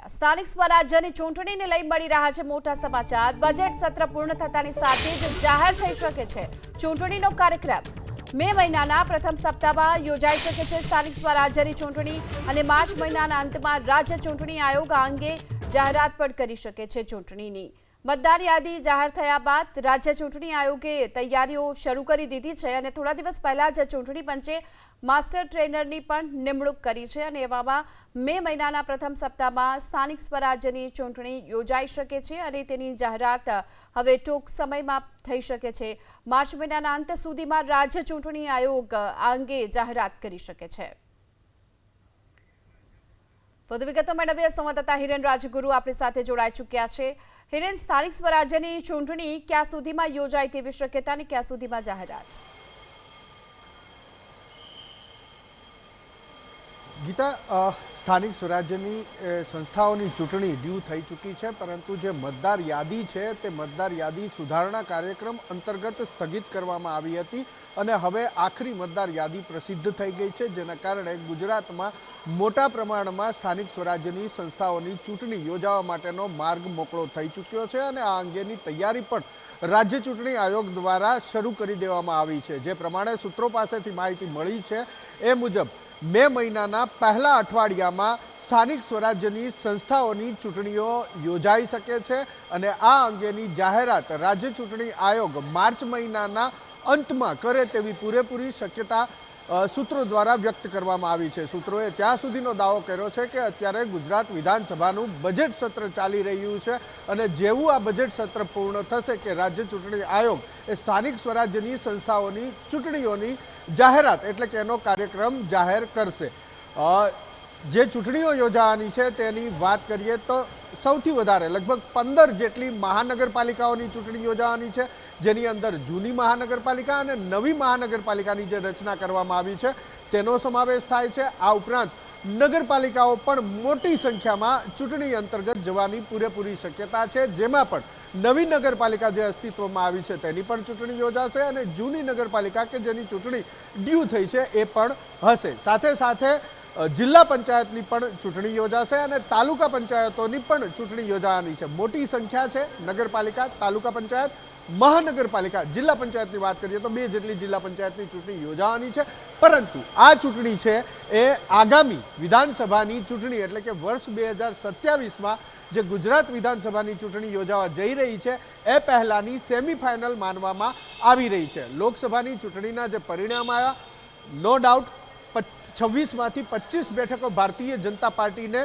આવ્યા। સ્થાનિક સ્વરાજ્યની ચૂંટણીને લઈ મળી રહ્યા છે મોટા સમાચાર। બજેટ સત્ર પૂર્ણ થતાની સાથે જ જાહેર થઈ શકે છે ચૂંટણીનો કાર્યક્રમ। મે મહિનાના પ્રથમ સપ્તાહમાં યોજાઈ શકે છે સ્થાનિક સ્વરાજ્યની ચૂંટણી અને માર્ચ મહિનાના અંતમાં રાજ્ય ચૂંટણી આયોગ આ અંગે જાહેરાત પણ કરી શકે છે ચૂંટણીની। મતદાર યાદી જાહેર થયા બાદ રાજ્ય ચૂંટણી આયોગે તૈયારીઓ શરૂ કરી દીધી છે અને થોડા દિવસ પહેલા જ ચૂંટણી પંચે માસ્ટર ટ્રેનરની પણ નિમણૂક કરી છે અને એવામાં મે મહિનાના પ્રથમ સપ્તાહમાં સ્થાનિક સ્વરાજ્યની ચૂંટણી યોજાઈ શકે છે અને તેની જાહેરાત હવે ટૂંક સમયમાં થઈ શકે છે। માર્ચ મહિનાના અંત સુધીમાં રાજ્ય ચૂંટણી આયોગ આ અંગે જાહેરાત કરી શકે છે। વધુ વિગતો મેળવીએ સંવાદદાતા હિરેન રાજગુરુ આપણી સાથે જોડાઈ ચૂક્યા છે। હિરેન, સ્થાનિક સ્વરાજ્યની ચૂંટણી ક્યાં સુધીમાં યોજાય તેવી શક્યતા અને ક્યાં સુધીમાં જાહેરાત? ગીતા, સ્થાનિક સ્વરાજ્યની સંસ્થાઓની ચૂંટણી ડ્યુ થઈ ચૂકી છે, પરંતુ જે મતદાર યાદી છે તે મતદાર યાદી સુધારણા કાર્યક્રમ અંતર્ગત સ્થગિત કરવામાં આવી હતી અને હવે આખરી મતદાર યાદી પ્રસિદ્ધ થઈ ગઈ છે, જેના કારણે ગુજરાતમાં મોટા પ્રમાણમાં સ્થાનિક સ્વરાજ્યની સંસ્થાઓની ચૂંટણી યોજવા માટેનો માર્ગ મોકળો થઈ ચૂક્યો છે અને આ અંગેની તૈયારી પણ રાજ્ય ચૂંટણી આયોગ દ્વારા શરૂ કરી દેવામાં આવી છે। જે પ્રમાણે સૂત્રો પાસેથી માહિતી મળી છે એ મુજબ મે મહિનાના પહેલા અઠવાડિયામાં સ્થાનિક સ્વરાજ્યની સંસ્થાઓની ચૂંટણીઓ યોજાઈ શકે છે અને આ અંગેની જાહેરાત રાજ્ય ચૂંટણી આયોગ માર્ચ મહિનાના અંતમાં કરે તેવી પૂરેપૂરી શક્યતા સૂત્રો દ્વારા વ્યક્ત કરવામાં આવી છે। સૂત્રોએ ત્યાં સુધીનો દાવો કર્યો છે કે અત્યારે ગુજરાત વિધાનસભાનું બજેટ સત્ર ચાલી રહ્યું છે અને જેવું આ બજેટ સત્ર પૂર્ણ થશે કે રાજ્ય ચૂંટણી આયોગ એ સ્થાનિક સ્વરાજ્યની સંસ્થાઓની ચૂંટણીઓની જાહેરાત એટલે કે એનો કાર્યક્રમ જાહેર કરશે। જે ચૂંટણીઓ યોજાવાની છે તેની વાત કરીએ તો સૌથી વધારે લગભગ 15 જેટલી મહાનગરપાલિકાઓની ચૂંટણી યોજાવાની છે, જેની અંદર જૂની મહાનગરપાલિકા અને નવી મહાનગરપાલિકાની જે રચના કરવામાં આવી છે તેનો સમાવેશ થાય છે। આ ઉપરાંત નગરપાલિકાઓ પણ મોટી સંખ્યામાં ચૂંટણી અંતર્ગત જવાની પૂરેપૂરી શક્યતા છે, જેમાં પણ નવી નગરપાલિકા જે અસ્તિત્વમાં આવી છે તેની પણ ચૂંટણી યોજાશે અને જૂની નગરપાલિકા કે જેની ચૂંટણી ડ્યુ થઈ છે એ પણ હશે। સાથે સાથે જિલ્લા પંચાયતની પણ ચૂંટણી યોજાશે અને તાલુકા પંચાયતોની પણ ચૂંટણી યોજાવાની છે। મોટી સંખ્યા છે નગરપાલિકા, તાલુકા પંચાયત, મહાનગરપાલિકા, જિલ્લા પંચાયતની વાત કરીએ તો 2 જેટલી જિલ્લા પંચાયતની ચૂંટણી યોજાવાની છે, પરંતુ આ ચૂંટણી છે એ આગામી વિધાનસભાની ચૂંટણી એટલે કે વર્ષ 2027માં જે ગુજરાત વિધાનસભાની ચૂંટણી યોજાવા જઈ રહી છે એ પહેલાની સેમીફાઇનલ માનવામાં આવી રહી છે। લોકસભાની ચૂંટણીના જે પરિણામ આવ્યા, નો ડાઉટ 26માંથી 25 બેઠકો ભારતીય જનતા પાર્ટીને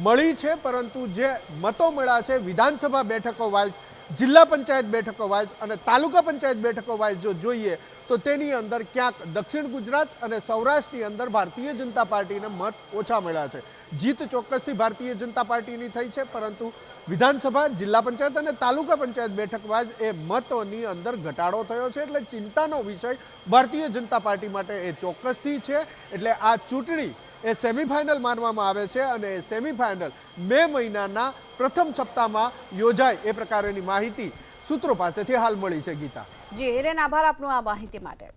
મળી છે, પરંતુ જે મતો મળ્યા છે વિધાનસભા બેઠકો વાઇઝ, જિલ્લા પંચાયત બેઠકો વાઇઝ અને તાલુકા પંચાયત બેઠકો વાઇઝ જો જોઈએ તો તેની અંદર ક્યાંક દક્ષિણ ગુજરાત અને સૌરાષ્ટ્રની અંદર ભારતીય જનતા પાર્ટીને મત ઓછા મળ્યા છે। જીત ચોક્કસથી ભારતીય જનતા પાર્ટીની થઈ છે, પરંતુ વિધાનસભા, જિલ્લા પંચાયત અને તાલુકા પંચાયત બેઠક વાઇઝ એ મતોની અંદર ઘટાડો થયો છે, એટલે ચિંતાનો વિષય ભારતીય જનતા પાર્ટી માટે એ ચોક્કસથી છે। એટલે આ ચૂંટણી એ સેમીફાઇનલ માનવામાં આવે છે અને સેમીફાઇનલ મે મહિનાના પ્રથમ સપ્તાહમાં યોજાય એ પ્રકારની માહિતી સૂત્રો પાસેથી હાલ મળી છે। ગીતા જી હિરેન, આભાર આપનો આ માહિતી માટે।